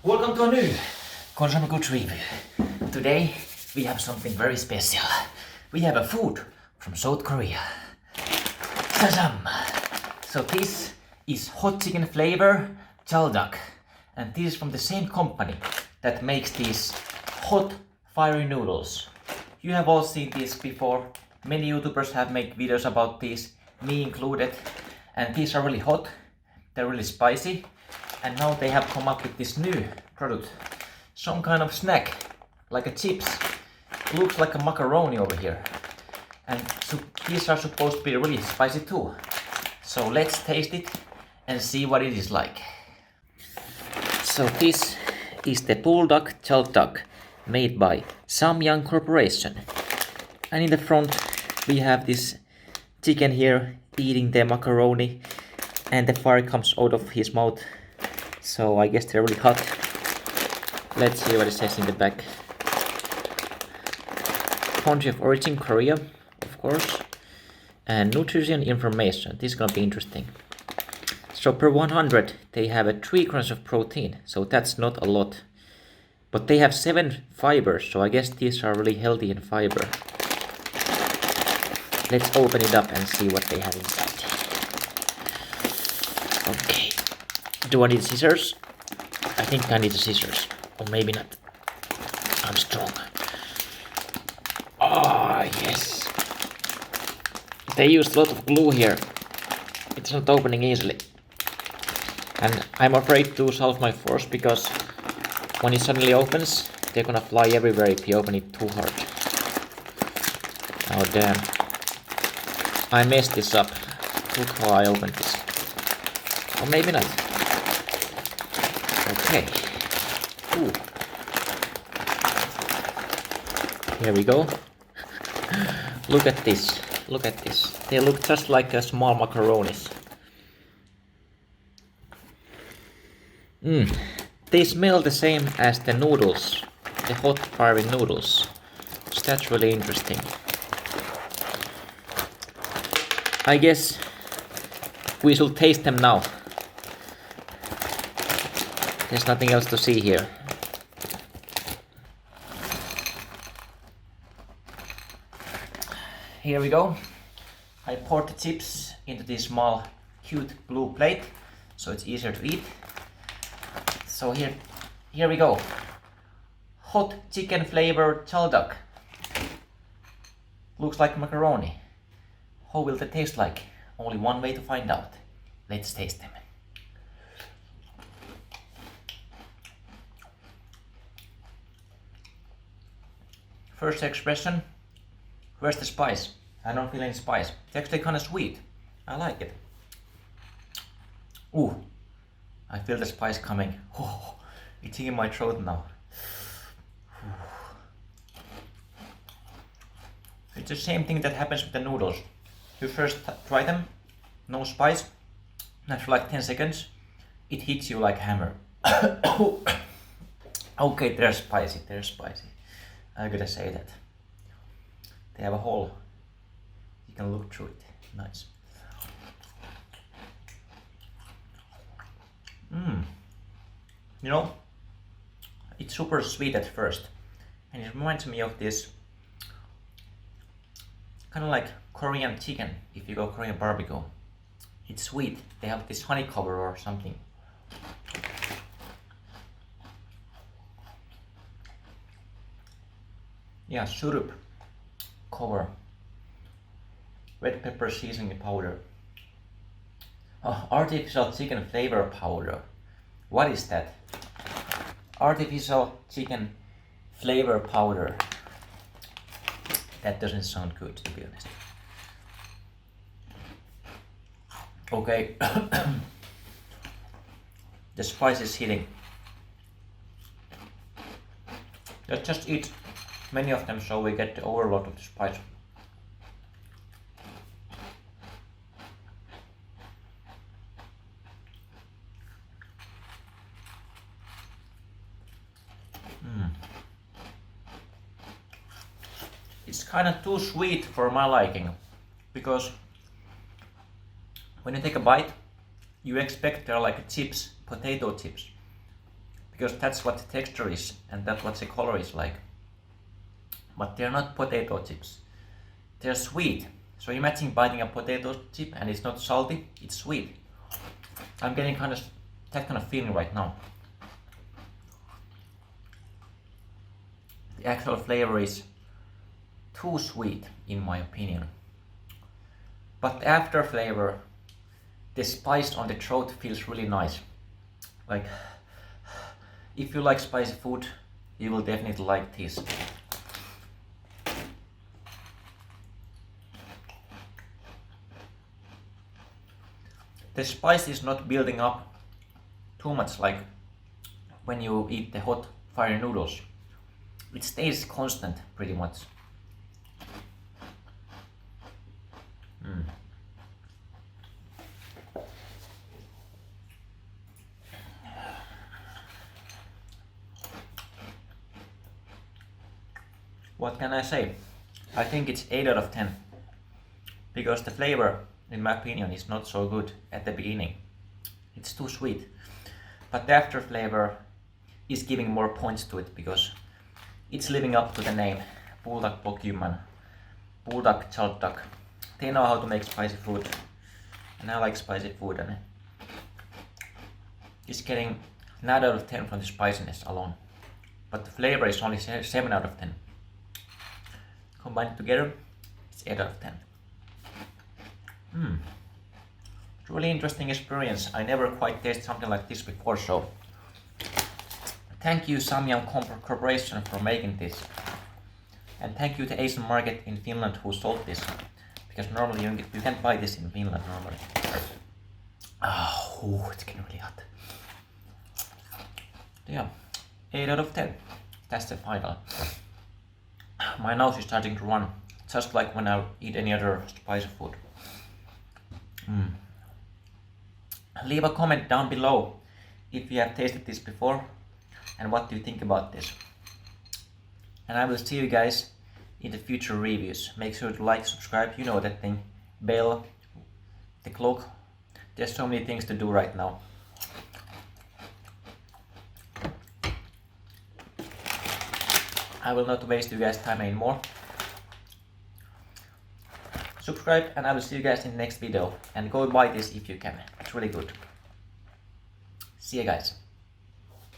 Welcome to a new consumer goods review. Today we have something very special. We have a food from South Korea. Shazam! So this is hot chicken flavor Zzaldduk, and this is from the same company that makes these hot fiery noodles. You have all seen this before. Many YouTubers have made videos about these, me included, and these are really hot. They're really spicy. And now they have come up with this new product. Some kind of snack, like a chips. Looks like a macaroni over here. And so these are supposed to be really spicy too. So let's taste it and see what it is like. So this is the Bulldog Zzaldduk, made by Samyang Corporation. And in the front we have this chicken here eating the macaroni, and the fire comes out of his mouth. So I guess they're really hot. Let's see what it says in the back. Country of origin, Korea, of course. And nutrition information. This is gonna be interesting. So per 100 they have 3 grams of protein. So that's not a lot. But they have 7 fibers. So I guess these are really healthy in fiber. Let's open it up and see what they have inside. Okay. Do I need scissors? I think I need the scissors. Or maybe not. I'm strong. Ah, yes. They used a lot of glue here. It's not opening easily. And I'm afraid to use half my force because when it suddenly opens, they're gonna fly everywhere if you open it too hard. Oh damn. I messed this up. Look how I opened this. Or maybe not. Okay. Ooh. Here we go. Look at this. Look at this. They look just like a small macaronis. They smell the same as the noodles, the hot fiery noodles. So that's really interesting. I guess we should taste them now. There's nothing else to see here. Here we go. I poured the chips into this small cute blue plate so it's easier to eat. So here we go. Hot chicken flavor Zzaldduk. Looks like macaroni. How will they taste like? Only one way to find out. Let's taste them. First expression, where's the spice? I don't feel any spice. It's actually kind of sweet. I like it. Ooh, I feel the spice coming. Oh, it's in my throat now. It's the same thing that happens with the noodles. You first try them, no spice. After like 10 seconds, it hits you like a hammer. Okay, they're spicy, they're spicy. I gotta say that. They have a hole. You can look through it. Nice. You know, it's super sweet at first. And it reminds me of this kind of like Korean chicken, if you go Korean barbecue. It's sweet. They have this honey cover or something. Yeah, syrup cover, red pepper seasoning powder. Oh, artificial chicken flavor powder. What is that? Artificial chicken flavor powder. That doesn't sound good, to be honest. Okay. The spice is hitting. Let's just eat many of them so we get the overload of the spice. It's kind of too sweet for my liking, because when you take a bite, you expect they're like chips, potato chips. because that's what the texture is and that's what the color is like. But they're not potato chips. They're sweet. So imagine biting a potato chip and it's not salty, it's sweet. I'm getting that kind of feeling right now. The actual flavor is too sweet in my opinion. But the after flavor, the spice on the throat feels really nice. Like, if you like spicy food, you will definitely like this. The spice is not building up too much like when you eat the hot fire noodles. It stays constant pretty much. What can I say? I think it's 8 out of 10. Because the flavor, in my opinion, is not so good at the beginning. It's too sweet. But the after flavor is giving more points to it because it's living up to the name. Tteokbokki, Zzaldduk. They know how to make spicy food. And I like spicy food and it's getting 9 out of 10 from the spiciness alone. But the flavor is only 7 out of 10. Combined together, it's 8 out of 10. It's really interesting experience. I never quite tasted something like this before, so thank you Samyang Corporation for making this. And thank you to Asian market in Finland who sold this. Because normally you can't buy this in Finland normally. It's getting really hot. Yeah, 8 out of 10. That's the final. My nose is starting to run, just like when I eat any other spicy food. Leave a comment down below if you have tasted this before and what do you think about this. And I will see you guys in the future reviews. Make sure to like, subscribe, you know that thing, bell, the clock. There's so many things to do right now. I will not waste you guys' time anymore. Subscribe and I will see you guys in the next video. And go buy this if you can. It's really good. See you guys.